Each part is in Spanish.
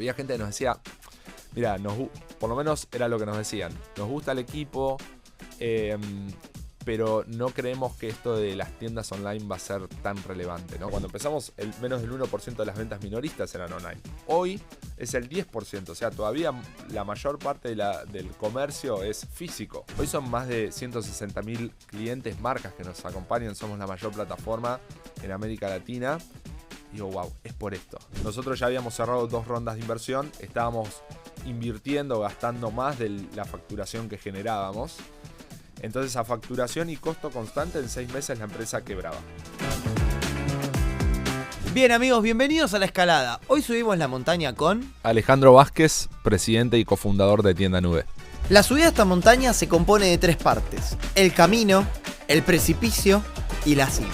Había gente que nos decía, mira, por lo menos era lo que nos decían, nos gusta el equipo, pero no creemos que esto de las tiendas online va a ser tan relevante, ¿no? Cuando empezamos, menos del 1% de las ventas minoristas eran online. Hoy es el 10%, o sea, todavía la mayor parte del comercio es físico. Hoy son más de 160.000 clientes, marcas que nos acompañan, somos la mayor plataforma en América Latina. Digo, wow, es por esto. Nosotros ya habíamos cerrado 2 rondas de inversión, estábamos invirtiendo, gastando más de la facturación que generábamos. Entonces, a facturación y costo constante, en 6 meses la empresa quebraba. Bien, amigos, bienvenidos a La Escalada. Hoy subimos la montaña con Alejandro Vázquez, presidente y cofundador de Tienda Nube. La subida a esta montaña se compone de 3 partes: el camino, el precipicio y la cima.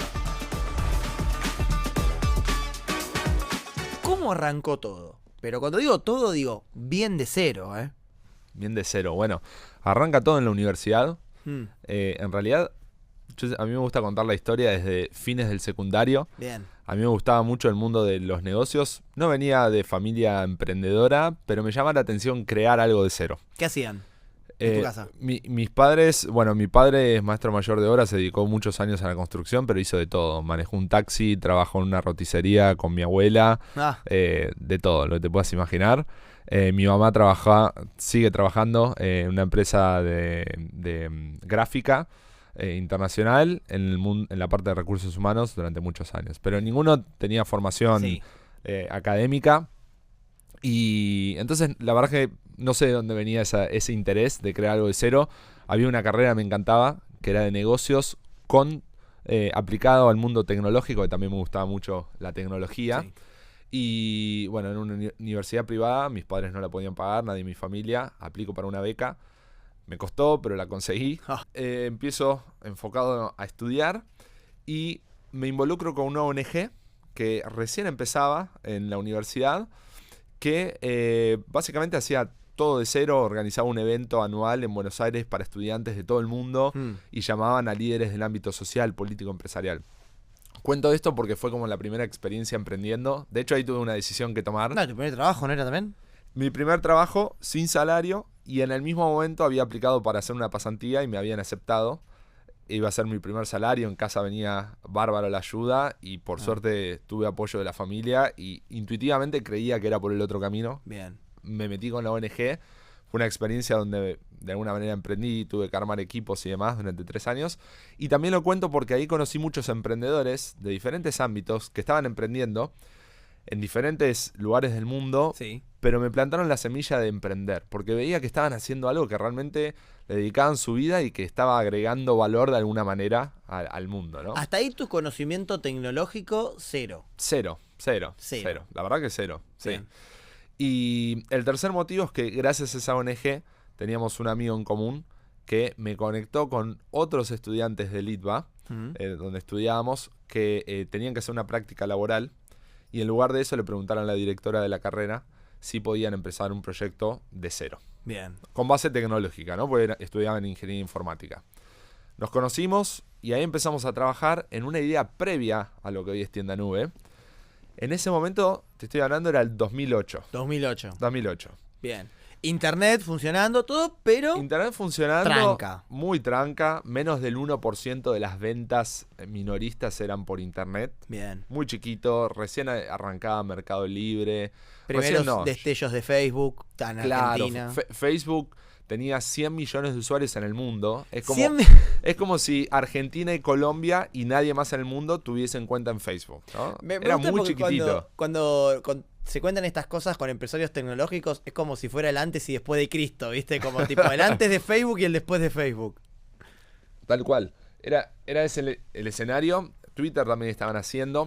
¿Cómo arrancó todo? Pero cuando digo todo, digo bien de cero, ¿eh? Bien de cero. Bueno, arranca todo en la universidad. En realidad, a mí me gusta contar la historia desde fines del secundario. Bien. A mí me gustaba mucho el mundo de los negocios. No venía de familia emprendedora, pero me llama la atención crear algo de cero. ¿Qué hacían en tu casa? Mis padres, bueno, mi padre es maestro mayor de obra, se dedicó muchos años a la construcción, pero hizo de todo. Manejó un taxi, trabajó en una roticería con mi abuela, de todo, lo que te puedas imaginar. Mi mamá sigue trabajando en una empresa de gráfica internacional en la parte de recursos humanos durante muchos años. Pero ninguno tenía formación académica. Y entonces la verdad que no sé de dónde venía ese interés de crear algo de cero. Había una carrera que me encantaba, que era de negocios aplicado al mundo tecnológico, que también me gustaba mucho la tecnología. Sí. Y bueno, en una universidad privada, mis padres no la podían pagar, nadie en mi familia, aplico para una beca, me costó, pero la conseguí. Empiezo enfocado a estudiar y me involucro con una ONG que recién empezaba en la universidad, que básicamente hacía todo de cero, organizaba un evento anual en Buenos Aires para estudiantes de todo el mundo y llamaban a líderes del ámbito social, político, empresarial. Cuento esto porque fue como la primera experiencia emprendiendo. De hecho, ahí tuve una decisión que tomar. No, ¿tu primer trabajo no era también? Mi primer trabajo, sin salario, y en el mismo momento había aplicado para hacer una pasantía y me habían aceptado. Iba a ser mi primer salario, en casa venía bárbaro la ayuda y por suerte tuve apoyo de la familia y intuitivamente creía que era por el otro camino. Bien. Me metí con la ONG. Fue una experiencia donde de alguna manera emprendí, tuve que armar equipos y demás durante 3 años. Y también lo cuento porque ahí conocí muchos emprendedores de diferentes ámbitos que estaban emprendiendo en diferentes lugares del mundo, pero me plantaron la semilla de emprender, porque veía que estaban haciendo algo que realmente le dedicaban su vida y que estaba agregando valor de alguna manera al mundo, ¿no? Hasta ahí tu conocimiento tecnológico, cero. Cero. La verdad que cero, sí. Y el tercer motivo es que gracias a esa ONG teníamos un amigo en común que me conectó con otros estudiantes del ITBA, donde estudiábamos, que tenían que hacer una práctica laboral y en lugar de eso le preguntaron a la directora de la carrera si podían empezar un proyecto de cero. Bien. Con base tecnológica, ¿no? Porque estudiaban ingeniería informática. Nos conocimos y ahí empezamos a trabajar en una idea previa a lo que hoy es Tienda Nube. En ese momento, te estoy hablando, era el 2008. 2008. Bien. Internet funcionando, todo, pero... Internet funcionando. Tranca. Muy tranca. Menos del 1% de las ventas minoristas eran por internet. Bien. Muy chiquito. Recién arrancaba Mercado Libre. Primeros destellos de Facebook, tan Argentina. Facebook tenía 100 millones de usuarios en el mundo. Es como si Argentina y Colombia y nadie más en el mundo tuviesen cuenta en Facebook, ¿no? Era muy chiquitito. Cuando se cuentan estas cosas con empresarios tecnológicos, es como si fuera el antes y después de Cristo, ¿viste? Como tipo el antes de Facebook y el después de Facebook. Tal cual. Era ese el escenario. Twitter también estaban haciendo.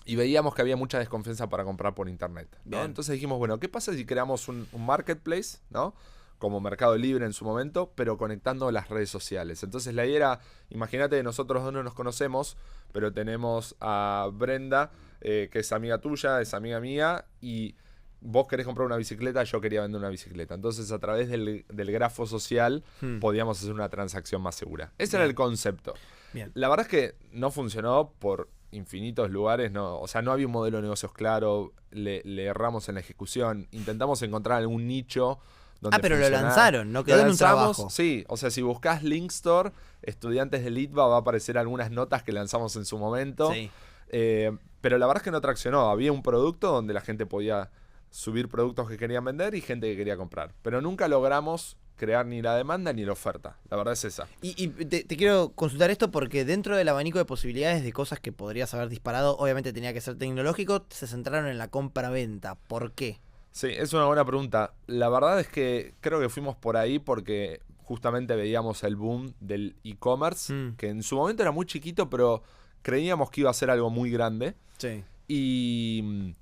Y veíamos que había mucha desconfianza para comprar por internet, ¿no? Entonces dijimos, bueno, ¿qué pasa si creamos un marketplace, ¿no? Como Mercado Libre en su momento, pero conectando las redes sociales. Entonces la idea era, imagínate que nosotros dos no nos conocemos, pero tenemos a Brenda, que es amiga tuya, es amiga mía, y vos querés comprar una bicicleta, yo quería vender una bicicleta. Entonces a través del grafo social podíamos hacer una transacción más segura. Ese era el concepto. Bien. La verdad es que no funcionó por infinitos lugares, no, o sea, no había un modelo de negocios claro, le erramos en la ejecución, intentamos encontrar algún nicho donde pero funcionara. lo lanzaron, no quedó en un trabajo. Sí, o sea, si buscas Linkstore, estudiantes de Litva, va a aparecer algunas notas que lanzamos en su momento. Sí. Pero la verdad es que no traccionó. Había un producto donde la gente podía subir productos que querían vender y gente que quería comprar. Pero nunca logramos crear ni la demanda ni la oferta. La verdad es esa. Y te quiero consultar esto porque dentro del abanico de posibilidades de cosas que podrías haber disparado, obviamente tenía que ser tecnológico, se centraron en la compra-venta. ¿Por qué? Sí, es una buena pregunta. La verdad es que creo que fuimos por ahí porque justamente veíamos el boom del e-commerce, que en su momento era muy chiquito, pero creíamos que iba a ser algo muy grande. Sí. Y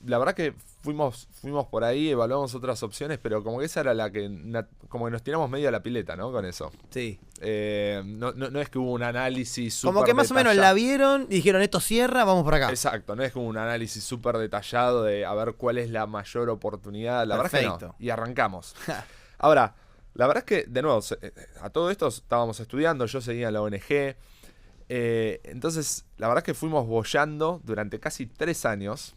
la verdad que fuimos por ahí, evaluamos otras opciones, pero como que esa era la que, como que nos tiramos medio a la pileta, ¿no? Con eso. Sí. No es que hubo un análisis súper como que más detallado. o menos la vieron y dijeron, esto cierra, vamos por acá. Exacto, no es como un análisis súper detallado de a ver cuál es la mayor oportunidad. La verdad es que no. Y arrancamos. Ahora, la verdad es que, de nuevo, a todo esto estábamos estudiando, yo seguía en la ONG. Entonces, la verdad es que fuimos boyando durante casi 3 años.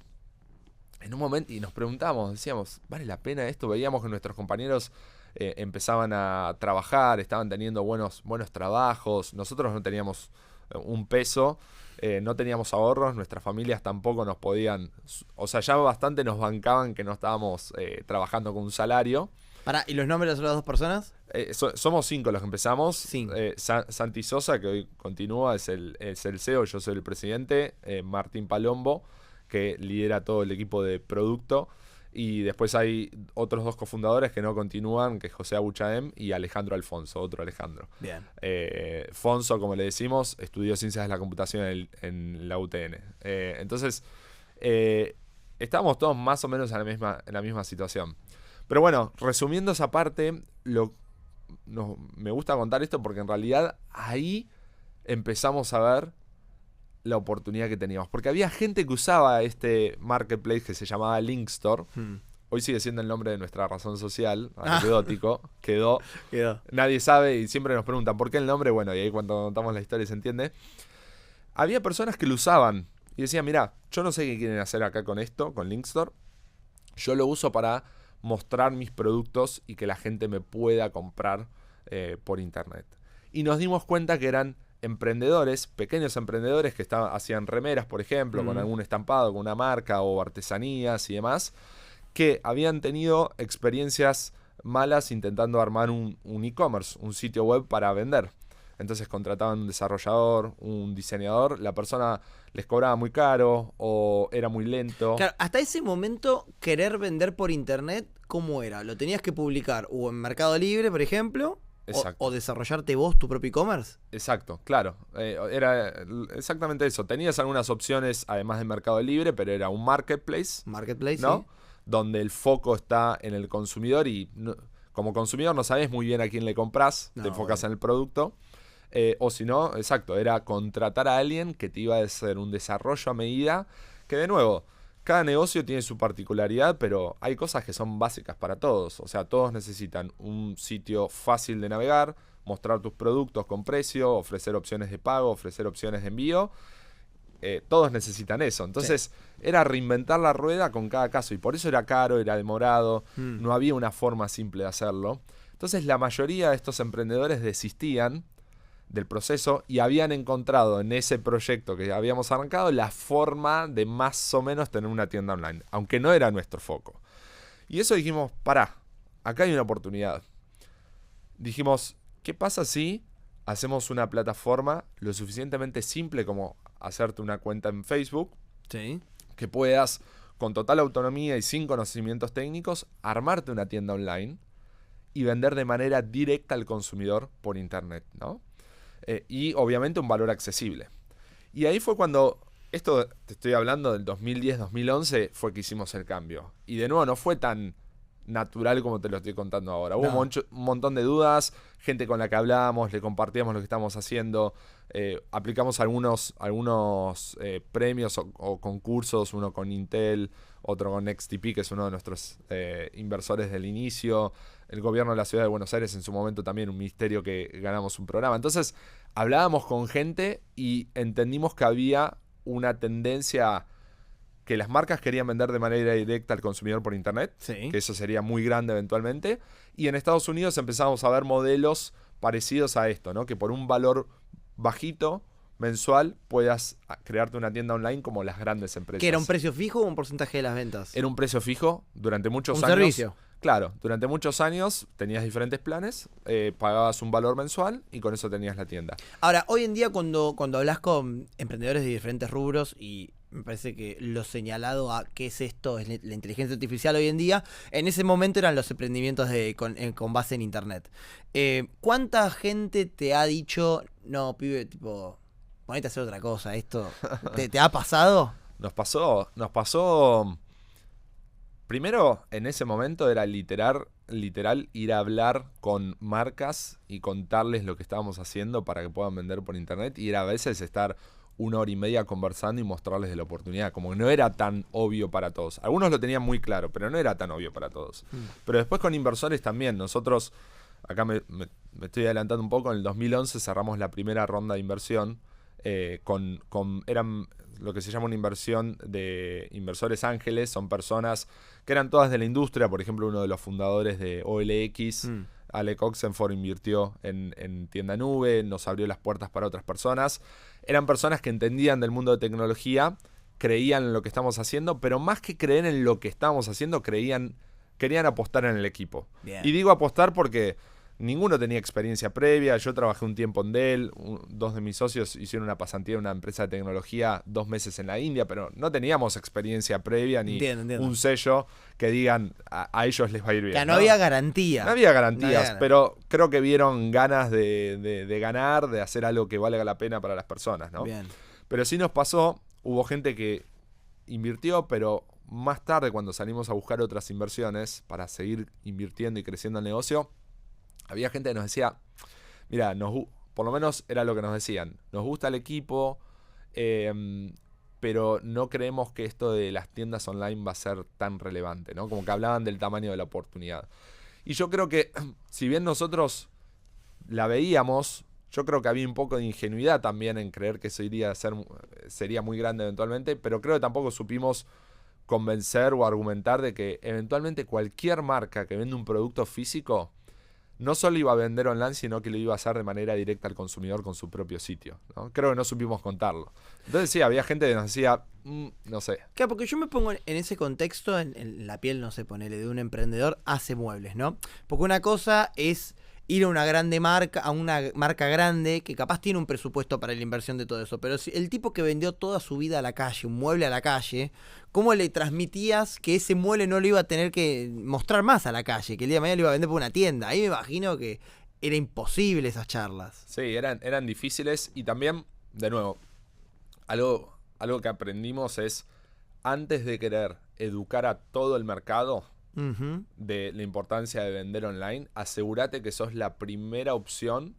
En un momento, y nos preguntábamos, decíamos, ¿vale la pena esto? Veíamos que nuestros compañeros empezaban a trabajar, estaban teniendo buenos trabajos. Nosotros no teníamos un peso, no teníamos ahorros, nuestras familias tampoco nos podían. O sea, ya bastante nos bancaban que no estábamos trabajando con un salario. ¿Y los nombres de las 2 personas? Somos 5 los que empezamos. 5. Santi Sosa, que hoy continúa, es el CEO, yo soy el presidente. Martín Palombo, que lidera todo el equipo de producto. Y después hay otros 2 cofundadores que no continúan, que es José Abuchaem y Alejandro Alfonso, otro Alejandro. Bien. Fonso, como le decimos, estudió Ciencias de la Computación en la UTN. Entonces, estábamos todos más o menos en la misma situación. Pero bueno, resumiendo esa parte, me gusta contar esto porque en realidad ahí empezamos a ver la oportunidad que teníamos. Porque había gente que usaba este marketplace que se llamaba Linkstore. Hoy sigue siendo el nombre de nuestra razón social, anecdótico. Quedó. Nadie sabe y siempre nos preguntan ¿por qué el nombre? Bueno, y ahí cuando contamos la historia se entiende. Había personas que lo usaban y decían, mirá, yo no sé qué quieren hacer acá con esto, con Linkstore. Yo lo uso para mostrar mis productos y que la gente me pueda comprar por internet. Y nos dimos cuenta que eran emprendedores, pequeños emprendedores que hacían remeras, por ejemplo, con algún estampado, con una marca o artesanías y demás, que habían tenido experiencias malas intentando armar un e-commerce, un sitio web para vender. Entonces contrataban un desarrollador, un diseñador, la persona les cobraba muy caro o era muy lento. Claro, hasta ese momento querer vender por internet, ¿cómo era? ¿Lo tenías que publicar o en Mercado Libre, por ejemplo? O desarrollarte vos tu propio e-commerce. Exacto, claro. Era exactamente eso. Tenías algunas opciones además de Mercado Libre, pero era un marketplace. Marketplace, ¿no? Sí. Donde el foco está en el consumidor y como consumidor no sabes muy bien a quién le compras, te enfocas en el producto. O si no, exacto, era contratar a alguien que te iba a hacer un desarrollo a medida, que de nuevo, cada negocio tiene su particularidad, pero hay cosas que son básicas para todos. O sea, todos necesitan un sitio fácil de navegar, mostrar tus productos con precio, ofrecer opciones de pago, ofrecer opciones de envío. Todos necesitan eso. Entonces, era reinventar la rueda con cada caso. Y por eso era caro, era demorado, no había una forma simple de hacerlo. Entonces, la mayoría de estos emprendedores desistían del proceso y habían encontrado en ese proyecto que habíamos arrancado la forma de más o menos tener una tienda online, aunque no era nuestro foco. Y eso dijimos, pará, acá hay una oportunidad. Dijimos, ¿qué pasa si hacemos una plataforma lo suficientemente simple como hacerte una cuenta en Facebook? Sí. Que puedas, con total autonomía y sin conocimientos técnicos, armarte una tienda online y vender de manera directa al consumidor por internet, ¿no? Y obviamente un valor accesible. Y ahí fue cuando, esto te estoy hablando del 2010-2011, fue que hicimos el cambio. Y de nuevo no fue tan natural como te lo estoy contando ahora. Hubo un montón de dudas, gente con la que hablábamos, le compartíamos lo que estábamos haciendo, aplicamos algunos premios o concursos, uno con Intel, otro con XTP, que es uno de nuestros inversores del inicio, el gobierno de la ciudad de Buenos Aires en su momento también, un ministerio que ganamos un programa. Entonces hablábamos con gente y entendimos que había una tendencia que las marcas querían vender de manera directa al consumidor por internet, que eso sería muy grande eventualmente, y en Estados Unidos empezamos a ver modelos parecidos a esto, ¿no? Que por un valor bajito mensual puedas crearte una tienda online como las grandes empresas. ¿Que era un precio fijo o un porcentaje de las ventas? Era un precio fijo durante muchos años. Un servicio. Claro, durante muchos años tenías diferentes planes, pagabas un valor mensual y con eso tenías la tienda. Ahora, hoy en día cuando hablas con emprendedores de diferentes rubros, y me parece que lo señalado a qué es esto, es la inteligencia artificial hoy en día, en ese momento eran los emprendimientos con base en internet. ¿Cuánta gente te ha dicho, no, pibe, tipo, ponete a hacer otra cosa, esto te ha pasado? Nos pasó... Primero, en ese momento era literal ir a hablar con marcas y contarles lo que estábamos haciendo para que puedan vender por internet, y era a veces estar 1 hora y media conversando y mostrarles de la oportunidad, como que no era tan obvio para todos. Algunos lo tenían muy claro, pero no era tan obvio para todos. Pero después con inversores también. Nosotros, acá me estoy adelantando un poco, en el 2011 cerramos la primera ronda de inversión, eran lo que se llama una inversión de inversores ángeles. Son personas que eran todas de la industria. Por ejemplo, uno de los fundadores de OLX, Alec Oxenford, invirtió en Tienda Nube, nos abrió las puertas para otras personas. Eran personas que entendían del mundo de tecnología, creían en lo que estamos haciendo, pero más que creer en lo que estábamos haciendo, querían apostar en el equipo. Bien. Y digo apostar porque ninguno tenía experiencia previa. Yo trabajé un tiempo en Dell, 2 de mis socios hicieron una pasantía en una empresa de tecnología 2 meses en la India, pero no teníamos experiencia previa ni entiendo. Un sello que digan a ellos les va a ir bien. Ya no había garantía. No había garantías, pero creo que vieron ganas de ganar, de hacer algo que valga la pena para las personas, ¿no? Bien. Pero sí nos pasó, hubo gente que invirtió, pero más tarde, cuando salimos a buscar otras inversiones para seguir invirtiendo y creciendo el negocio, había gente que nos decía, mira, por lo menos era lo que nos decían, nos gusta el equipo, pero no creemos que esto de las tiendas online va a ser tan relevante, ¿no? Como que hablaban del tamaño de la oportunidad. Y yo creo que, si bien nosotros la veíamos, yo creo que había un poco de ingenuidad también en creer que eso sería muy grande eventualmente, pero creo que tampoco supimos convencer o argumentar de que eventualmente cualquier marca que vende un producto físico no solo iba a vender online, sino que lo iba a hacer de manera directa al consumidor con su propio sitio, ¿no? Creo que no supimos contarlo. Entonces sí, había gente que nos decía, no sé. Claro, porque yo me pongo en ese contexto, en la piel, no sé, ponele, de un emprendedor hace muebles, ¿no? Porque una cosa es ir a una marca grande que capaz tiene un presupuesto para la inversión de todo eso, pero si el tipo que vendió toda su vida a la calle, un mueble a la calle, ¿cómo le transmitías que ese mueble no lo iba a tener que mostrar más a la calle, que el día de mañana lo iba a vender por una tienda? Ahí me imagino que era imposible esas charlas. Sí, eran difíciles. Y también, de nuevo, algo que aprendimos es, antes de querer educar a todo el mercado de la importancia de vender online, asegúrate que sos la primera opción,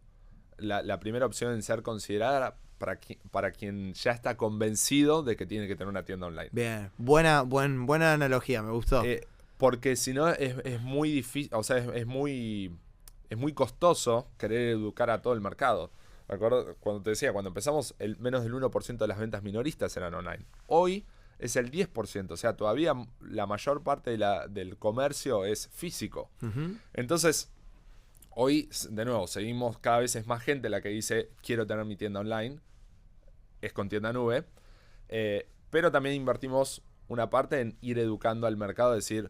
la primera opción en ser considerada para quien ya está convencido de que tiene que tener una tienda online. Bien, buena analogía, me gustó. Porque si no es muy difícil, o sea, es muy costoso querer educar a todo el mercado. Recuerdo cuando te decía, cuando empezamos, menos del 1% de las ventas minoristas eran online. Hoy es el 10%, o sea, todavía la mayor parte del comercio es físico. Entonces, hoy, de nuevo, seguimos, cada vez es más gente la que dice, quiero tener mi tienda online, es con Tienda Nube, pero también invertimos una parte en ir educando al mercado, decir,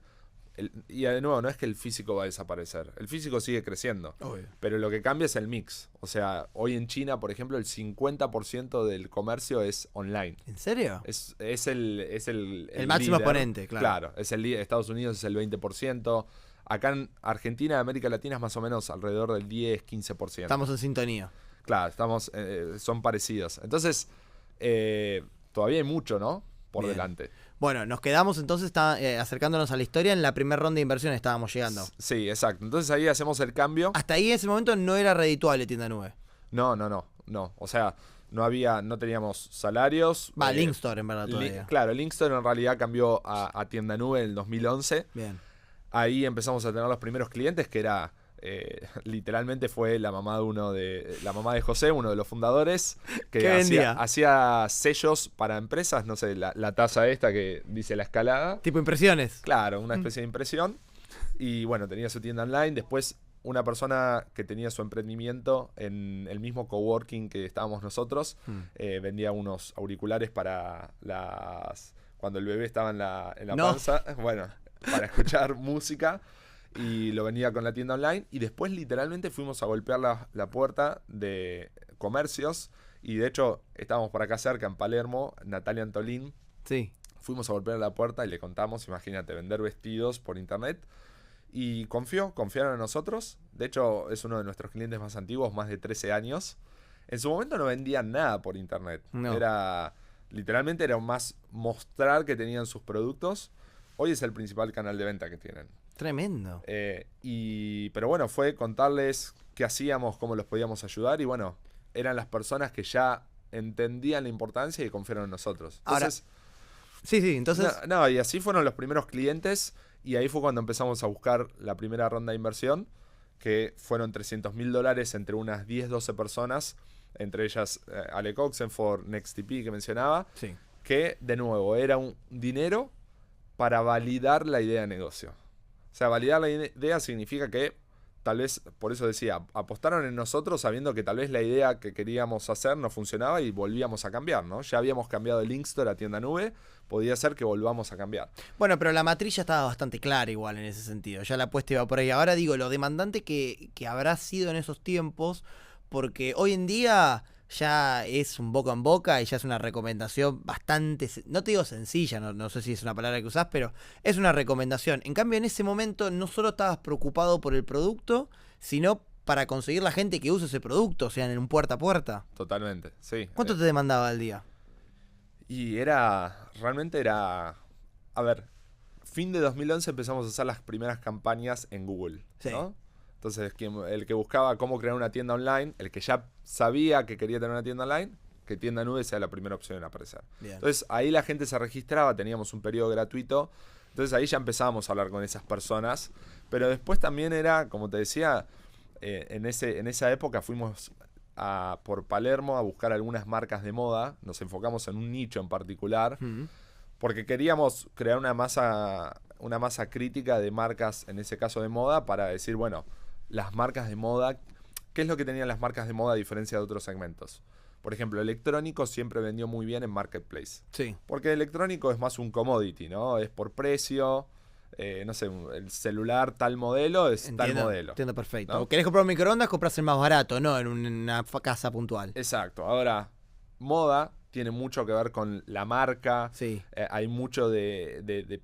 y de nuevo, no es que el físico va a desaparecer, el físico sigue creciendo, pero lo que cambia es el mix. O sea, hoy en China, por ejemplo, el 50% del comercio es online. ¿En serio? Es el máximo líder. Exponente, claro. Claro, es el líder. Estados Unidos es el 20%. Acá en Argentina, América Latina, es más o menos alrededor del 10-15%. Estamos en sintonía. Claro, son parecidos. Entonces, todavía hay mucho, ¿no? Por delante. Bueno, nos quedamos entonces acercándonos a la historia. En la primera ronda de inversión estábamos llegando. Sí, exacto. Entonces ahí hacemos el cambio. Hasta ahí, en ese momento, no era redituable Tienda Nube. No. O sea, no teníamos salarios. Linkstore en verdad todavía. Claro, Linkstore en realidad cambió a Tienda Nube en el 2011. Bien. Ahí empezamos a tener los primeros clientes, que era literalmente fue la mamá de José, uno de los fundadores, ¿Qué que vendía? hacía sellos para empresas, no sé, la taza esta que dice La Escalada. Tipo impresiones. Claro, una especie de impresión. Y bueno, tenía su tienda online. Después, una persona que tenía su emprendimiento en el mismo coworking que estábamos nosotros, vendía unos auriculares para cuando el bebé estaba en la panza, bueno, para escuchar música. Y lo vendía con la tienda online. Y después, literalmente, fuimos a golpear la puerta de comercios. Y de hecho, estábamos por acá cerca, en Palermo, Natalia Antolín. Sí. Fuimos a golpear la puerta y le contamos, imagínate, vender vestidos por internet. Y confiaron en nosotros. De hecho, es uno de nuestros clientes más antiguos, más de 13 años. En su momento no vendían nada por internet. No. Literalmente era más mostrar que tenían sus productos. Hoy es el principal canal de venta que tienen. Tremendo. Pero bueno, fue contarles qué hacíamos, cómo los podíamos ayudar. Y bueno, eran las personas que ya entendían la importancia y confiaron en nosotros. Entonces, entonces... y así fueron los primeros clientes. Y ahí fue cuando empezamos a buscar la primera ronda de inversión, que fueron $300.000 entre unas 10, 12 personas, entre ellas Alec Oxenford, NextTP que mencionaba, Sí. que de nuevo era un dinero para validar la idea de negocio. O sea, validar la idea significa que tal vez, por eso decía, apostaron en nosotros sabiendo que tal vez la idea que queríamos hacer no funcionaba y volvíamos a cambiar, ¿no? Ya habíamos cambiado el Linkstore a tienda nube, podía ser que volvamos a cambiar. Bueno, pero la matriz ya estaba bastante clara igual en ese sentido, ya la apuesta iba por ahí. Ahora digo, lo demandante que habrá sido en esos tiempos, porque hoy en día ya es un boca en boca y ya es una recomendación bastante, no te digo sencilla, no sé si es una palabra que usás, pero es una recomendación. En cambio, en ese momento no solo estabas preocupado por el producto, sino para conseguir la gente que use ese producto, o sea, en un puerta a puerta. Totalmente, sí. ¿Cuánto te demandaba al día? Y realmente era, a ver, fin de 2011 empezamos a hacer las primeras campañas en Google, Sí. ¿no? Entonces, el que buscaba cómo crear una tienda online, el que ya sabía que quería tener una tienda online, que tienda nube sea la primera opción en aparecer. Bien. Entonces, ahí la gente se registraba, teníamos un periodo gratuito. Entonces, ahí ya empezábamos a hablar con esas personas. Pero después también era, como te decía, en esa época fuimos por Palermo a buscar algunas marcas de moda. Nos enfocamos en un nicho en particular. Porque queríamos crear una masa crítica de marcas, en ese caso de moda, para decir, bueno, las marcas de moda, ¿qué es lo que tenían las marcas de moda a diferencia de otros segmentos? Por ejemplo, electrónico siempre vendió muy bien en Marketplace. Sí. Porque electrónico es más un commodity, ¿no? Es por precio, no sé, el celular tal modelo es tal modelo. Entiendo perfecto. ¿No? ¿Querés comprar un microondas? Compras el más barato, no en una casa puntual. Exacto. Ahora, moda tiene mucho que ver con la marca. Sí. Hay mucho de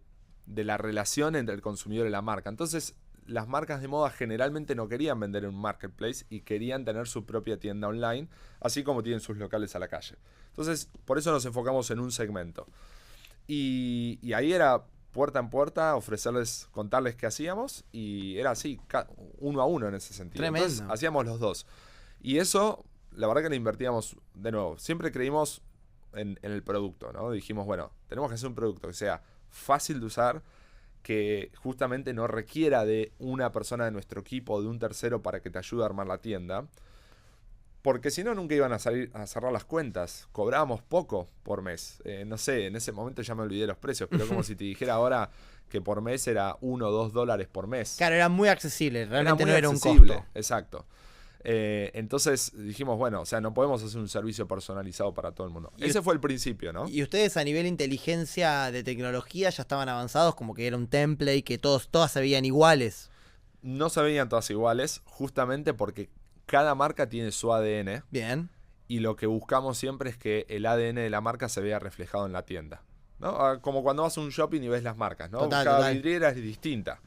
la relación entre el consumidor y la marca. Entonces, las marcas de moda generalmente no querían vender en un marketplace y querían tener su propia tienda online, así como tienen sus locales a la calle. Entonces, por eso nos enfocamos en un segmento. Y ahí era puerta en puerta, contarles qué hacíamos, y era así, uno a uno en ese sentido. Tremendo. Entonces, hacíamos los dos. Y eso, la verdad que le invertíamos de nuevo. Siempre creímos en el producto, ¿no? Dijimos, bueno, tenemos que hacer un producto que sea fácil de usar, que justamente no requiera de una persona de nuestro equipo o de un tercero para que te ayude a armar la tienda, porque si no nunca iban a salir a cerrar las cuentas. Cobrábamos poco por mes, no sé, en ese momento ya me olvidé los precios, pero como si te dijera ahora que por mes era $1 o $2 por mes. Claro, era muy accesible, realmente muy no era accesible, un costo. Exacto. Entonces dijimos, bueno, o sea, no podemos hacer un servicio personalizado para todo el mundo. Ese fue el principio, ¿no? Y ustedes a nivel inteligencia de tecnología ya estaban avanzados, como que era un template que todas se veían iguales. No se veían todas iguales, justamente porque cada marca tiene su ADN. Bien. Y lo que buscamos siempre es que el ADN de la marca se vea reflejado en la tienda, ¿no? Como cuando vas a un shopping y ves las marcas, ¿no? Cada vidriera es distinta.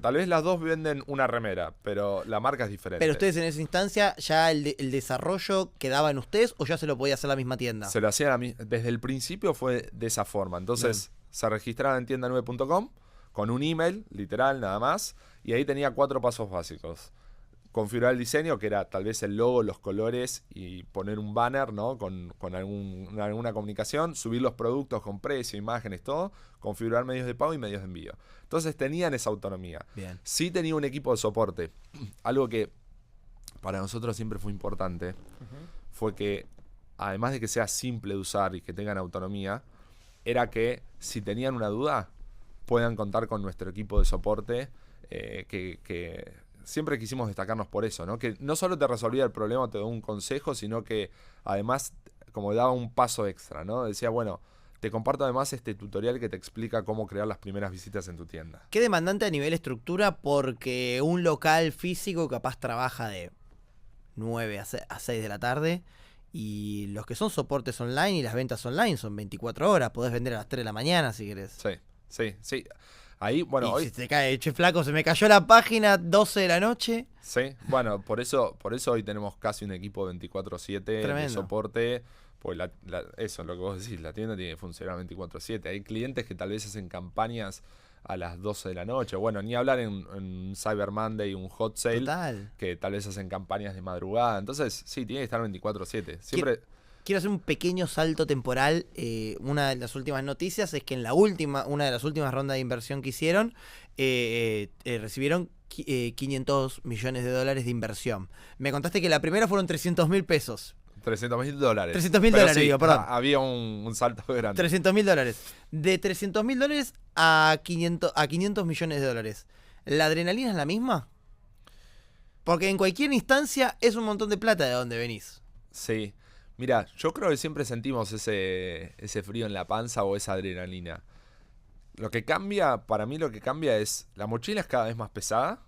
Tal vez las dos venden una remera, pero la marca es diferente. Pero ustedes en esa instancia, ¿ya el desarrollo quedaba en ustedes o ya se lo podía hacer la misma tienda? Se lo hacía desde el principio, fue de esa forma. Entonces, se registraban en tienda9.com con un email, literal, nada más. Y ahí tenía 4 pasos básicos. configurar el diseño, que era tal vez el logo, los colores y poner un banner, ¿no? Con alguna comunicación, subir los productos con precio, imágenes, todo, configurar medios de pago y medios de envío. Entonces tenían esa autonomía. Bien. Sí tenía un equipo de soporte. Algo que para nosotros siempre fue importante, fue que además de que sea simple de usar y que tengan autonomía, era que si tenían una duda, puedan contar con nuestro equipo de soporte, que siempre quisimos destacarnos por eso, ¿no? Que no solo te resolvía el problema, te daba un consejo, sino que además como daba un paso extra, ¿no? Decía, bueno, te comparto además este tutorial que te explica cómo crear las primeras visitas en tu tienda. Qué demandante a nivel estructura, porque un local físico capaz trabaja de 9 a 6 de la tarde, y los que son soportes online y las ventas online son 24 horas, podés vender a las 3 de la mañana si querés. Sí. Ahí, bueno, y hoy... si te cae, che flaco, se me cayó la página, 12 de la noche. Sí, bueno, por eso hoy tenemos casi un equipo 24/7 de soporte. Pues eso, lo que vos decís, la tienda tiene que funcionar 24/7. Hay clientes que tal vez hacen campañas a las 12 de la noche. Bueno, ni hablar en Cyber Monday, un hot sale. Total. Que tal vez hacen campañas de madrugada. Entonces, sí, tiene que estar 24/7. Siempre... Quiero hacer un pequeño salto temporal. Una de las últimas noticias es que en una de las últimas rondas de inversión que hicieron, recibieron 500 millones de dólares de inversión. Me contaste que la primera fueron 300 mil pesos. 300 mil dólares. 300 mil dólares, sí, digo, perdón. Había un salto grande. 300 mil dólares. De 300 mil dólares a 500 millones de dólares. ¿La adrenalina es la misma? Porque en cualquier instancia es un montón de plata de donde venís. Sí. Mira, yo creo que siempre sentimos ese frío en la panza o esa adrenalina. Lo que cambia, para mí lo que cambia es, la mochila es cada vez más pesada,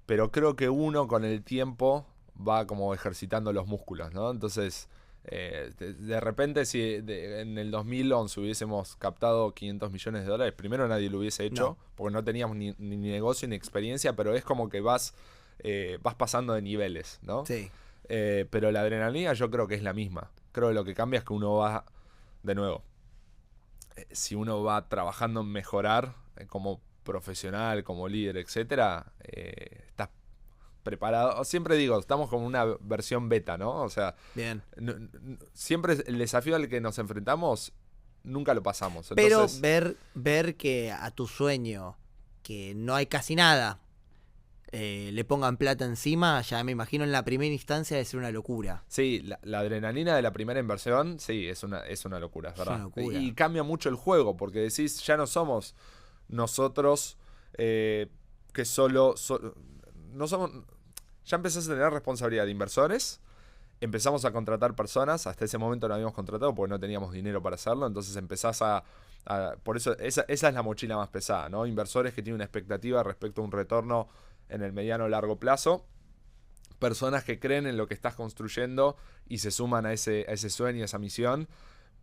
pero creo que uno con el tiempo va como ejercitando los músculos, ¿no? Entonces, de repente si en el 2011 hubiésemos captado 500 millones de dólares, primero nadie lo hubiese hecho, porque no teníamos ni negocio ni experiencia, pero es como que vas pasando de niveles, ¿no? Sí. Pero la adrenalina yo creo que es la misma. Creo que lo que cambia es que uno va, de nuevo, si uno va trabajando en mejorar como profesional, como líder, etcétera, estás preparado. Siempre digo, estamos como una versión beta, ¿no? O sea, bien. Siempre el desafío al que nos enfrentamos nunca lo pasamos. Entonces, pero ver que a tu sueño, que no hay casi nada, le pongan plata encima, ya me imagino en la primera instancia debe ser una locura. Sí, la adrenalina de la primera inversión, sí, es una locura, es verdad. Una locura. Y cambia mucho el juego, porque decís, ya no somos nosotros que no somos, ya empezás a tener responsabilidad de inversores, empezamos a contratar personas, hasta ese momento no habíamos contratado porque no teníamos dinero para hacerlo, entonces empezás por eso esa es la mochila más pesada, ¿no? Inversores que tienen una expectativa respecto a un retorno en el mediano o largo plazo, personas que creen en lo que estás construyendo y se suman a ese sueño, a esa misión,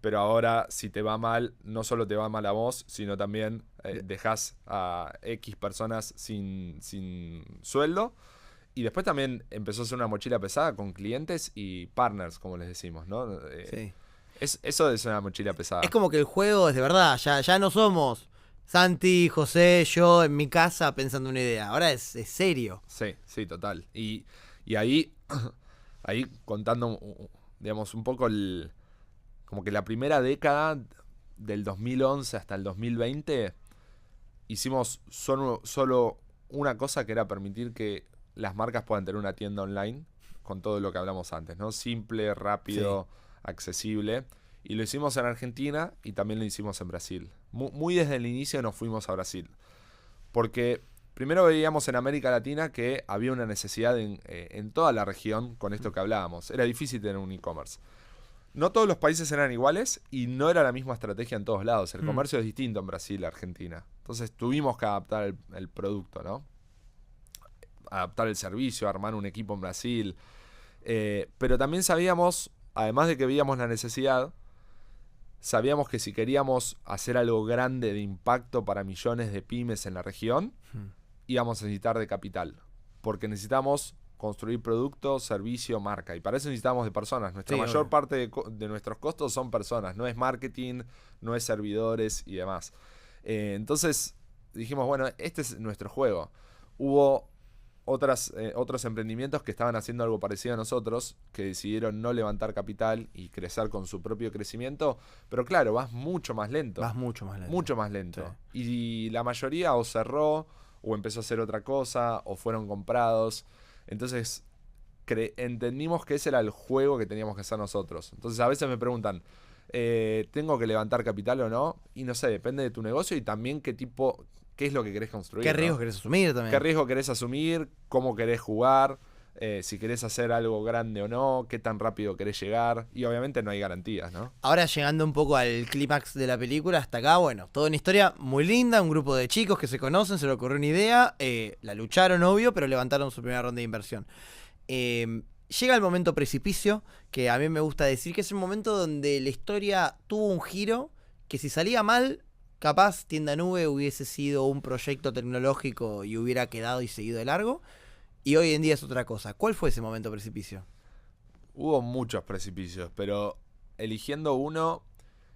pero ahora si te va mal, no solo te va mal a vos, sino también dejás a X personas sin sueldo. Y después también empezó a ser una mochila pesada con clientes y partners, como les decimos, ¿no? Sí. Eso es una mochila pesada. Es como que el juego es de verdad, ya no somos Santi, José, yo en mi casa pensando una idea. Ahora es serio. Sí, total. Y ahí contando, digamos, un poco como que la primera década del 2011 hasta el 2020 hicimos solo una cosa, que era permitir que las marcas puedan tener una tienda online con todo lo que hablamos antes, ¿no? Simple, rápido, accesible. Y lo hicimos en Argentina y también lo hicimos en Brasil. Muy desde el inicio nos fuimos a Brasil. Porque primero veíamos en América Latina que había una necesidad en toda la región con esto que hablábamos. Era difícil tener un e-commerce. No todos los países eran iguales y no era la misma estrategia en todos lados. El comercio es distinto en Brasil y Argentina. Entonces tuvimos que adaptar el producto, ¿no? Adaptar el servicio, armar un equipo en Brasil. Pero también sabíamos, además de que veíamos la necesidad, sabíamos que si queríamos hacer algo grande de impacto para millones de pymes en la región, íbamos a necesitar de capital. Porque necesitamos construir producto, servicio, marca. Y para eso necesitamos de personas. Nuestra mayor parte de nuestros costos son personas. No es marketing, no es servidores y demás. Entonces dijimos, bueno, este es nuestro juego. Hubo otros emprendimientos que estaban haciendo algo parecido a nosotros, que decidieron no levantar capital y crecer con su propio crecimiento, pero claro, vas mucho más lento. Vas mucho más lento. Mucho más lento. Sí. Y la mayoría o cerró, o empezó a hacer otra cosa, o fueron comprados. Entonces entendimos que ese era el juego que teníamos que hacer nosotros. Entonces a veces me preguntan, ¿tengo que levantar capital o no? Y no sé, depende de tu negocio y también qué es lo que querés construir. ¿Qué riesgo querés asumir también? ¿Qué riesgo querés asumir? ¿Cómo querés jugar? Si querés hacer algo grande o no, qué tan rápido querés llegar. Y obviamente no hay garantías, ¿no? Ahora llegando un poco al clímax de la película, hasta acá, bueno, toda una historia muy linda, un grupo de chicos que se conocen, se le ocurrió una idea, la lucharon, obvio, pero levantaron su primera ronda de inversión. Llega el momento precipicio, que a mí me gusta decir que es el momento donde la historia tuvo un giro, que si salía mal, capaz Tienda Nube hubiese sido un proyecto tecnológico y hubiera quedado y seguido de largo. Y hoy en día es otra cosa. ¿Cuál fue ese momento precipicio? Hubo muchos precipicios, pero eligiendo uno,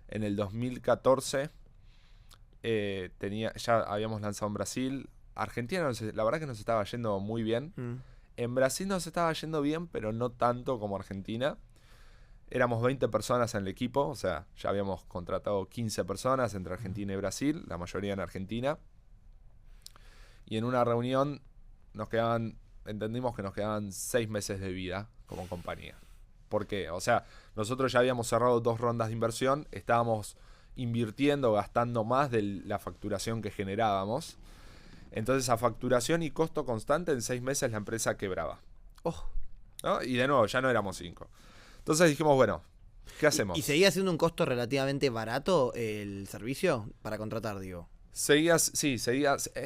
en el 2014 ya habíamos lanzado en Brasil. Argentina, la verdad que nos estaba yendo muy bien. En Brasil nos estaba yendo bien, pero no tanto como Argentina. Éramos 20 personas en el equipo, o sea, ya habíamos contratado 15 personas entre Argentina y Brasil, la mayoría en Argentina. Y en una reunión entendimos que nos quedaban 6 meses de vida como compañía. ¿Por qué? O sea, nosotros ya habíamos cerrado 2 rondas de inversión, estábamos invirtiendo, gastando más de la facturación que generábamos. Entonces, a facturación y costo constante, en 6 meses la empresa quebraba. ¿No? Y de nuevo, ya no éramos 5. Entonces dijimos, bueno, ¿qué hacemos? ¿Y seguía siendo un costo relativamente barato el servicio para contratar, digo? Seguías.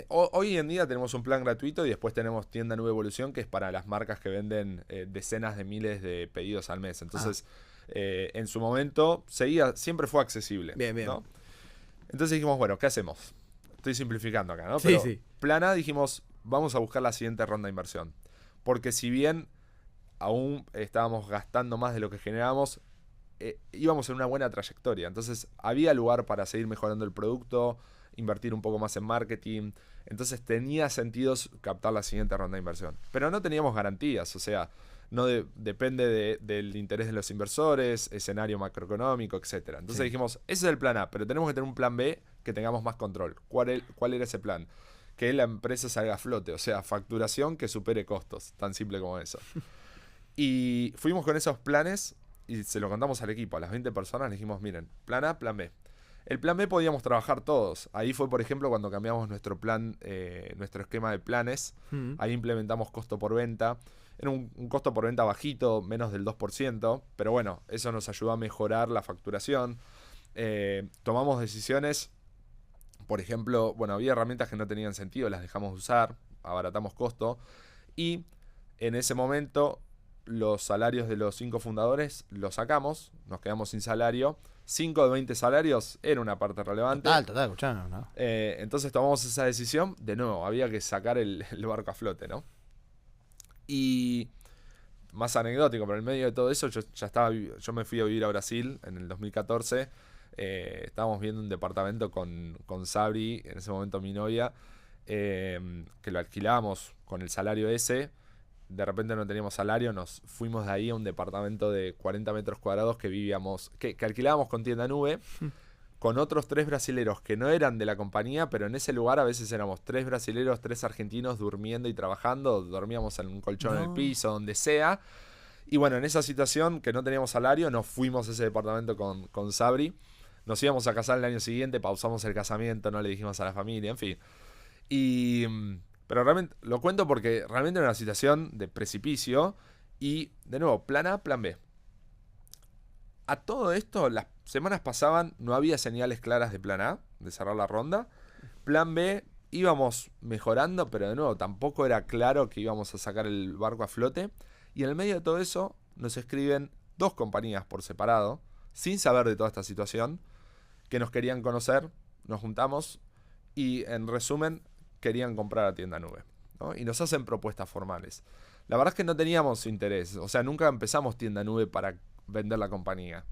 Hoy en día tenemos un plan gratuito y después tenemos Tienda Nube Evolución, que es para las marcas que venden decenas de miles de pedidos al mes. Entonces, en su momento, siempre fue accesible. Bien. ¿No? Entonces dijimos, bueno, ¿qué hacemos? Estoy simplificando acá, ¿no? Sí, Pero sí. Plan A, dijimos, vamos a buscar la siguiente ronda de inversión. Porque si bien aún estábamos gastando más de lo que generábamos, íbamos en una buena trayectoria. Entonces había lugar para seguir mejorando el producto, invertir un poco más en marketing. Entonces tenía sentido captar la siguiente ronda de inversión. Pero no teníamos garantías, o sea, no depende del interés de los inversores, escenario macroeconómico, etcétera. Entonces dijimos, ese es el plan A, pero tenemos que tener un plan B que tengamos más control. ¿Cuál era ese plan? Que la empresa salga a flote, o sea, facturación que supere costos, tan simple como eso. Y fuimos con esos planes y se lo contamos al equipo, a las 20 personas, le dijimos, miren, plan A, plan B. El plan B podíamos trabajar todos. Ahí fue, por ejemplo, cuando cambiamos nuestro plan, nuestro esquema de planes. Ahí implementamos costo por venta. Era un costo por venta bajito, menos del 2%, pero bueno, eso nos ayudó a mejorar la facturación. Tomamos decisiones, por ejemplo, bueno, había herramientas que no tenían sentido, las dejamos de usar, abaratamos costo. Y en ese momento los salarios de los 5 fundadores los sacamos, nos quedamos sin salario. 5 de 20 salarios era una parte relevante. Total, escuchá, ¿no? Entonces tomamos esa decisión. De nuevo, había que sacar el barco a flote, ¿no? Y más anecdótico, pero en medio de todo eso, yo me fui a vivir a Brasil en el 2014. Estábamos viendo un departamento con Sabri, en ese momento mi novia, que lo alquilábamos con el salario ese. De repente no teníamos salario, nos fuimos de ahí a un departamento de 40 metros cuadrados que alquilábamos con Tienda Nube, con otros 3 brasileros que no eran de la compañía, pero en ese lugar a veces éramos 3 brasileros, 3 argentinos durmiendo y trabajando, dormíamos en un colchón en el piso, donde sea. Y bueno, en esa situación que no teníamos salario, nos fuimos a ese departamento con Sabri. Nos íbamos a casar el año siguiente, pausamos el casamiento, no le dijimos a la familia, en fin. Pero realmente lo cuento porque realmente era una situación de precipicio. Y de nuevo, plan A, plan B. A todo esto, las semanas pasaban, no había señales claras de plan A, de cerrar la ronda. Plan B, íbamos mejorando, pero de nuevo, tampoco era claro que íbamos a sacar el barco a flote. Y en el medio de todo eso, nos escriben 2 compañías por separado, sin saber de toda esta situación, que nos querían conocer, nos juntamos y, en resumen, querían comprar a Tienda Nube, ¿no? Y nos hacen propuestas formales. La verdad es que no teníamos interés, o sea, nunca empezamos Tienda Nube para vender la compañía.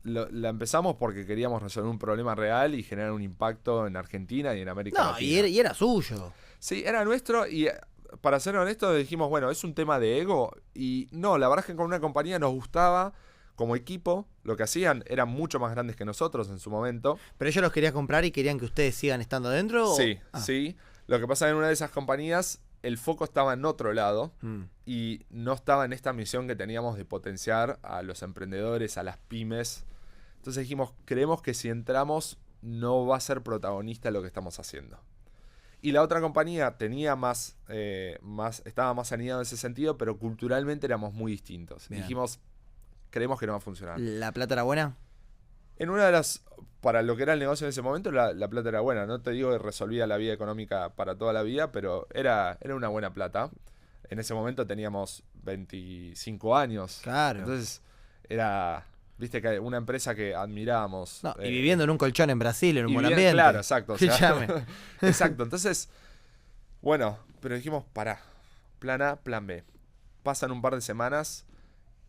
La empezamos porque queríamos resolver un problema real y generar un impacto en Argentina y en América Latina. Y era suyo. Sí, era nuestro y para ser honestos, dijimos, bueno, es un tema de ego. Y no, la verdad es que con una compañía nos gustaba como equipo. Lo que hacían eran mucho más grandes que nosotros en su momento. ¿Pero ellos los querían comprar y querían que ustedes sigan estando dentro? Sí, sí. Lo que pasa es que en una de esas compañías el foco estaba en otro lado y no estaba en esta misión que teníamos de potenciar a los emprendedores, a las pymes. Entonces dijimos, creemos que si entramos no va a ser protagonista lo que estamos haciendo. Y la otra compañía tenía estaba más alineada en ese sentido, pero culturalmente éramos muy distintos. Bien. Dijimos, creemos que no va a funcionar. ¿La plata era buena? En una de las, para lo que era el negocio en ese momento, la plata era buena. No te digo que resolvía la vida económica para toda la vida, pero era una buena plata. En ese momento teníamos 25 años. Claro. Entonces era, viste, que una empresa que admirábamos. No, y viviendo en un colchón en Brasil, en un buen ambiente. Claro, exacto. O sea, exacto. Entonces, bueno, pero dijimos, pará, plan A, plan B. Pasan un par de semanas.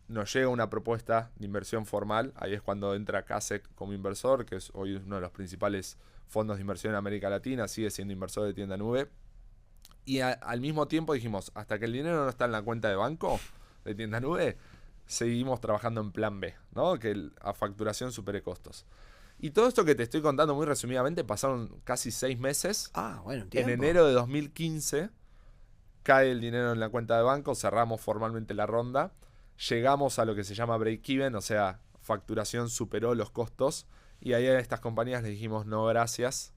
Nos llega una propuesta de inversión formal. Ahí es cuando entra Kasek como inversor, que es hoy uno de los principales fondos de inversión en América Latina. Sigue siendo inversor de Tienda Nube. Y al mismo tiempo dijimos, hasta que el dinero no está en la cuenta de banco de Tienda Nube, seguimos trabajando en plan B, ¿no? Que a facturación supere costos. Y todo esto que te estoy contando muy resumidamente, pasaron casi 6 meses. Bueno, en enero de 2015 cae el dinero en la cuenta de banco, cerramos formalmente la ronda. Llegamos a lo que se llama break-even, o sea, facturación superó los costos. Y ahí a estas compañías les dijimos, no, gracias.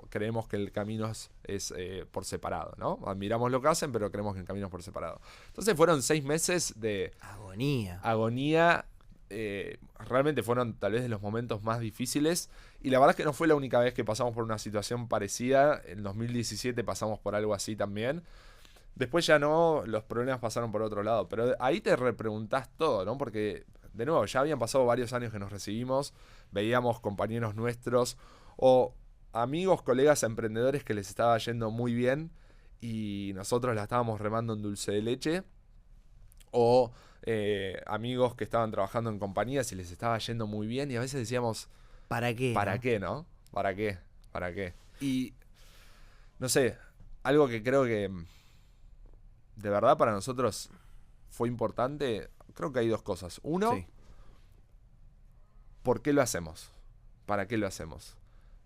Creemos que el camino es por separado, ¿no? Admiramos lo que hacen, pero creemos que el camino es por separado. Entonces fueron 6 meses de agonía. Realmente fueron tal vez de los momentos más difíciles. Y la verdad es que no fue la única vez que pasamos por una situación parecida. En 2017 pasamos por algo así también. Después ya no, los problemas pasaron por otro lado. Pero ahí te repreguntás todo, ¿no? Porque, de nuevo, ya habían pasado varios años que nos recibimos. Veíamos compañeros nuestros o amigos, colegas, emprendedores que les estaba yendo muy bien. Y nosotros la estábamos remando en dulce de leche. O amigos que estaban trabajando en compañías y les estaba yendo muy bien. Y a veces decíamos, ¿para qué? ¿Para qué, no? ¿Para qué? ¿Para qué? Y, no sé, algo que creo que de verdad para nosotros fue importante, creo que hay dos cosas. Uno, sí. ¿Por qué lo hacemos? ¿Para qué lo hacemos?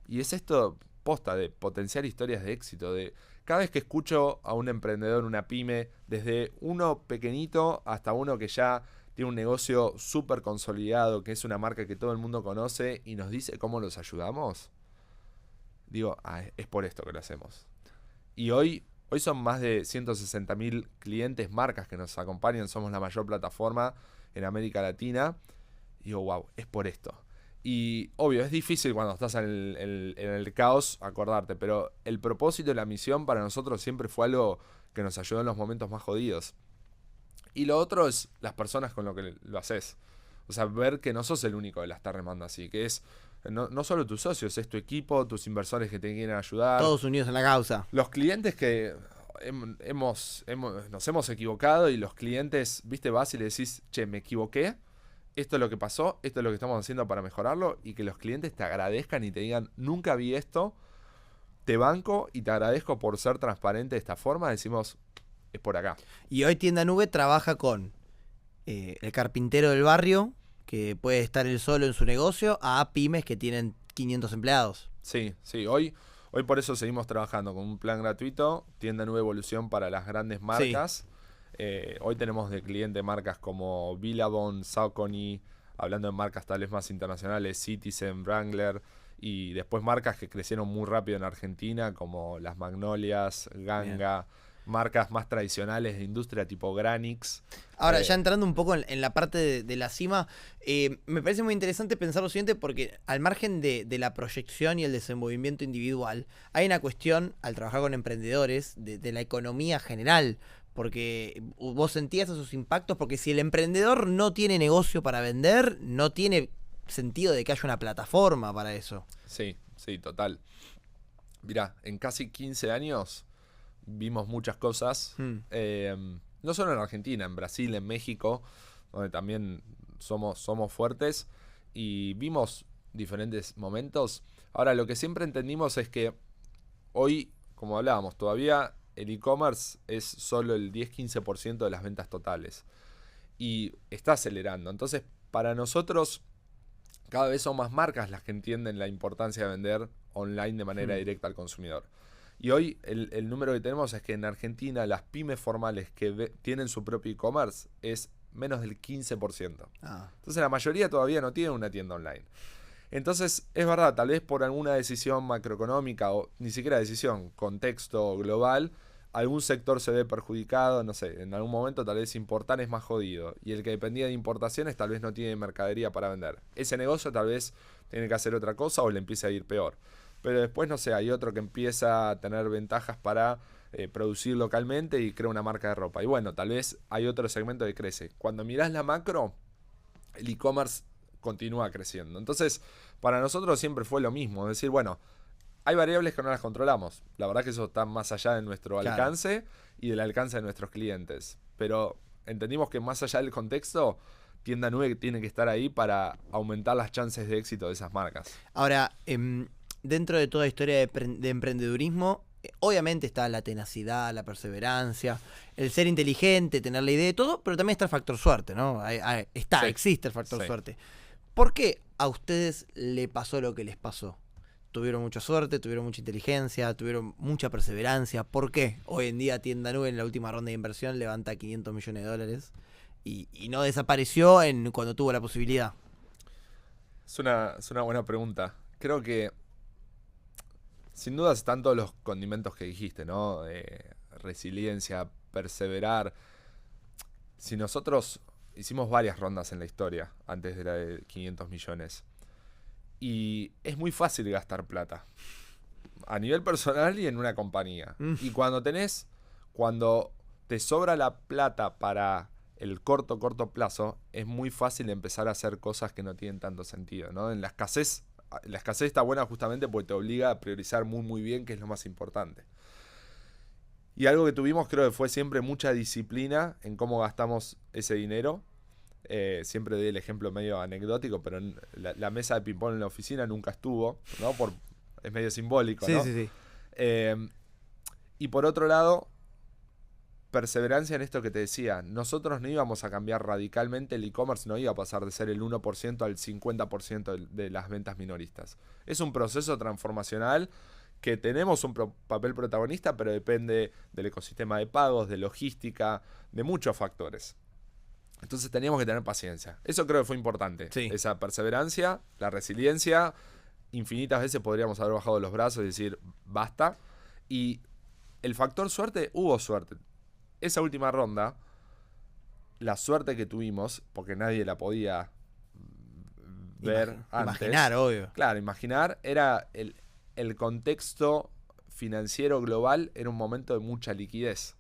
Y es esto, posta, de potenciar historias de éxito. De cada vez que escucho a un emprendedor, una pyme, desde uno pequeñito hasta uno que ya tiene un negocio súper consolidado, que es una marca que todo el mundo conoce y nos dice cómo los ayudamos, digo, es por esto que lo hacemos. Y hoy son más de 160.000 clientes, marcas que nos acompañan. Somos la mayor plataforma en América Latina. Y digo, wow, es por esto. Y obvio, es difícil cuando estás en el caos acordarte, pero el propósito y la misión para nosotros siempre fue algo que nos ayudó en los momentos más jodidos. Y lo otro es las personas con lo que lo haces. O sea, ver que no sos el único que la está remando así, que es no solo tus socios, es tu equipo, tus inversores que te quieren ayudar. Todos unidos en la causa. Los clientes que nos hemos equivocado y los clientes, viste, vas y le decís, che, me equivoqué, esto es lo que pasó, esto es lo que estamos haciendo para mejorarlo, y que los clientes te agradezcan y te digan, nunca vi esto, te banco y te agradezco por ser transparente de esta forma, decimos, es por acá. Y hoy Tienda Nube trabaja con el carpintero del barrio, que puede estar él solo en su negocio, a pymes que tienen 500 empleados. Sí, hoy por eso seguimos trabajando con un plan gratuito, Tienda Nube Evolución para las grandes marcas. Sí. Hoy tenemos de cliente marcas como Billabong, Saucony, hablando de marcas tal vez más internacionales, Citizen, Wrangler, y después marcas que crecieron muy rápido en Argentina, como las Magnolias, Ganga. Bien. Marcas más tradicionales de industria tipo Granix. Ahora, ya entrando un poco en la parte de la cima, me parece muy interesante pensar lo siguiente, porque al margen de la proyección y el desenvolvimiento individual, hay una cuestión, al trabajar con emprendedores, de la economía general, porque vos sentías esos impactos, porque si el emprendedor no tiene negocio para vender, no tiene sentido de que haya una plataforma para eso. Sí, total. Mirá, en casi 15 años vimos muchas cosas, no solo en Argentina, en Brasil, en México, donde también somos fuertes, y vimos diferentes momentos. Ahora, lo que siempre entendimos es que hoy, como hablábamos, todavía el e-commerce es solo el 10-15% de las ventas totales. Y está acelerando. Entonces, para nosotros, cada vez son más marcas las que entienden la importancia de vender online de manera directa al consumidor. Y hoy el número que tenemos es que en Argentina las pymes formales que tienen su propio e-commerce es menos del 15%. Entonces la mayoría todavía no tiene una tienda online. Entonces es verdad, tal vez por alguna decisión macroeconómica o ni siquiera decisión, contexto global, algún sector se ve perjudicado, no sé, en algún momento tal vez importar es más jodido y el que dependía de importaciones tal vez no tiene mercadería para vender. Ese negocio tal vez tiene que hacer otra cosa o le empieza a ir peor. Pero después, no sé, hay otro que empieza a tener ventajas para producir localmente y crea una marca de ropa. Y bueno, tal vez hay otro segmento que crece. Cuando mirás la macro, el e-commerce continúa creciendo. Entonces, para nosotros siempre fue lo mismo. Es decir, bueno, hay variables que no las controlamos. La verdad que eso está más allá de nuestro alcance y del alcance de nuestros clientes. Pero entendimos que más allá del contexto, Tienda Nube tiene que estar ahí para aumentar las chances de éxito de esas marcas. Ahora, dentro de toda historia de emprendedurismo, obviamente está la tenacidad, la perseverancia, el ser inteligente, tener la idea de todo, pero también está el factor suerte, ¿no? Existe el factor suerte. ¿Por qué a ustedes le pasó lo que les pasó? Tuvieron mucha suerte, tuvieron mucha inteligencia, tuvieron mucha perseverancia. ¿Por qué hoy en día Tienda Nube en la última ronda de inversión levanta $500 millones y no desapareció cuando tuvo la posibilidad? Es una buena pregunta. Creo que sin duda están todos los condimentos que dijiste, ¿no? Resiliencia, perseverar. Si nosotros hicimos varias rondas en la historia antes de la de 500 millones. Y es muy fácil gastar plata. A nivel personal y en una compañía. Y cuando te sobra la plata para el corto plazo, es muy fácil empezar a hacer cosas que no tienen tanto sentido, ¿no? La escasez está buena justamente porque te obliga a priorizar muy bien qué es lo más importante. Y algo que tuvimos creo que fue siempre mucha disciplina en cómo gastamos ese dinero. Siempre doy el ejemplo medio anecdótico, pero la mesa de ping-pong en la oficina nunca estuvo, ¿no? Es medio simbólico, ¿no? Sí. Y por otro lado, perseverancia en esto que te decía. Nosotros no íbamos a cambiar radicalmente el e-commerce, no iba a pasar de ser el 1% al 50% de las ventas minoristas. Es un proceso transformacional que tenemos un papel protagonista, pero depende del ecosistema de pagos, de logística, de muchos factores. Entonces teníamos que tener paciencia. Eso creo que fue importante. Sí. Esa perseverancia, la resiliencia. Infinitas veces podríamos haber bajado los brazos y decir, basta. Y el factor suerte, hubo suerte. Esa última ronda, la suerte que tuvimos, porque nadie la podía ver antes. Imaginar, obvio. Claro, imaginar. Era el contexto financiero global, era un momento de mucha liquidez,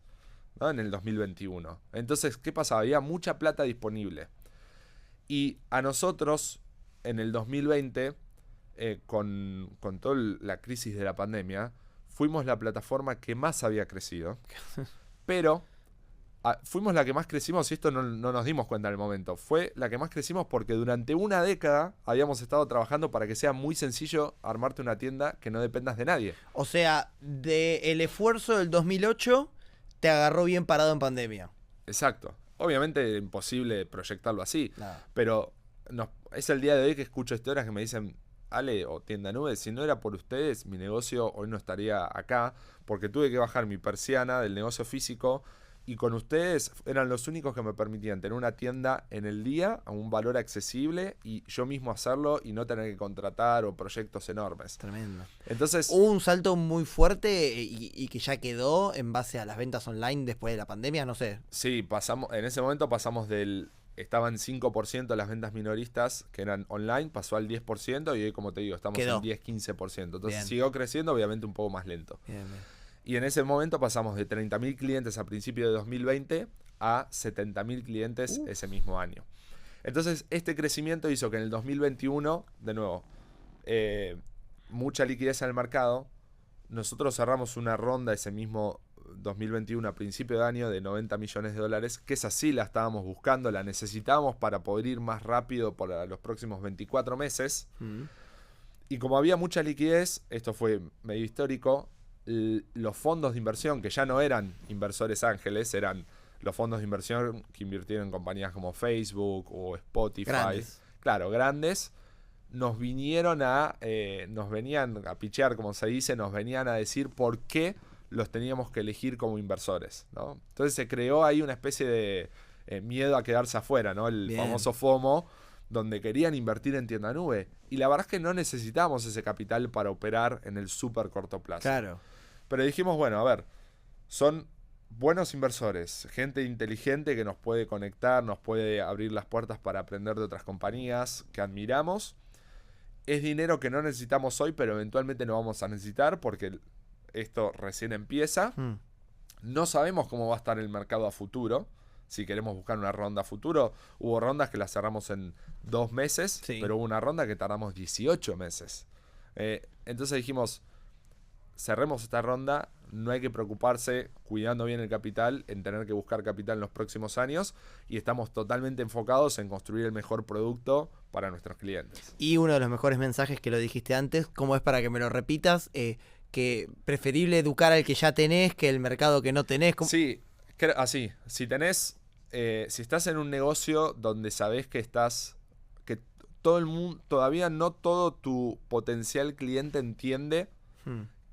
¿no? En el 2021. Entonces, ¿qué pasaba? Había mucha plata disponible. Y a nosotros, en el 2020, con toda la crisis de la pandemia, fuimos la plataforma que más había crecido. Pero fuimos la que más crecimos, y esto no nos dimos cuenta en el momento. Fue la que más crecimos porque durante una década habíamos estado trabajando para que sea muy sencillo armarte una tienda que no dependas de nadie. O sea, el esfuerzo del 2008... te agarró bien parado en pandemia. Exacto. Obviamente es imposible proyectarlo así. No. Pero es el día de hoy que escucho historias que me dicen, Ale o Tienda Nube, si no era por ustedes, mi negocio hoy no estaría acá, porque tuve que bajar mi persiana del negocio físico y con ustedes eran los únicos que me permitían tener una tienda en el día a un valor accesible y yo mismo hacerlo y no tener que contratar o proyectos enormes. Tremendo. Entonces, hubo un salto muy fuerte y que ya quedó en base a las ventas online después de la pandemia, no sé. Sí, en ese momento pasamos estaban 5% las ventas minoristas que eran online, pasó al 10% y hoy, como te digo, estamos en 10-15%. Entonces siguió creciendo, obviamente un poco más lento. Bien. Y en ese momento pasamos de 30.000 clientes a principios de 2020 a 70.000 clientes ese mismo año. Entonces, este crecimiento hizo que en el 2021, de nuevo, mucha liquidez en el mercado. Nosotros cerramos una ronda ese mismo 2021 a principio de año de $90 millones, que esa sí la estábamos buscando, la necesitábamos para poder ir más rápido por los próximos 24 meses. Y como había mucha liquidez, esto fue medio histórico, los fondos de inversión, que ya no eran inversores ángeles, eran los fondos de inversión que invirtieron en compañías como Facebook o Spotify. Grandes. Claro, grandes. Nos venían a pichear, como se dice, nos venían a decir por qué los teníamos que elegir como inversores, ¿no? Entonces se creó ahí una especie de miedo a quedarse afuera, ¿no? El famoso FOMO, donde querían invertir en tienda nube. Y la verdad es que no necesitábamos ese capital para operar en el súper corto plazo. Claro. Pero dijimos, bueno, a ver, son buenos inversores, gente inteligente que nos puede conectar, nos puede abrir las puertas para aprender de otras compañías que admiramos. Es dinero que no necesitamos hoy, pero eventualmente lo vamos a necesitar porque esto recién empieza. No sabemos cómo va a estar el mercado a futuro. Si queremos buscar una ronda a futuro, hubo rondas que las cerramos en 2 meses, pero hubo una ronda que tardamos 18 meses. Entonces dijimos, cerremos esta ronda, no hay que preocuparse, cuidando bien el capital, en tener que buscar capital en los próximos años, y estamos totalmente enfocados en construir el mejor producto para nuestros clientes. Y uno de los mejores mensajes que lo dijiste antes, ¿cómo es para que me lo repitas? Que preferible educar al que ya tenés que el mercado que no tenés. Sí, así, si estás en un negocio donde sabés que todo el mundo, todavía no todo tu potencial cliente entiende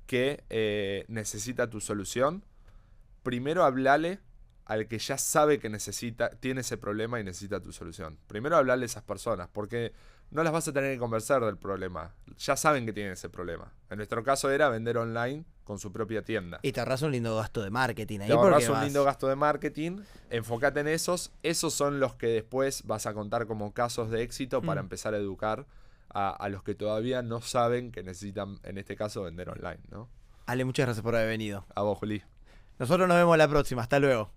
que necesita tu solución, primero hablale al que ya sabe que tiene ese problema y necesita tu solución. Primero hablale a esas personas, porque no las vas a tener que convencer del problema. Ya saben que tienen ese problema. En nuestro caso era vender online con su propia tienda. Y te ahorras un lindo gasto de marketing ahí. Te ahorras un lindo gasto de marketing. Enfócate en esos. Esos son los que después vas a contar como casos de éxito para empezar a educar a los que todavía no saben que necesitan, en este caso, vender online, ¿no? Ale, muchas gracias por haber venido. A vos, Juli. Nosotros nos vemos la próxima. Hasta luego.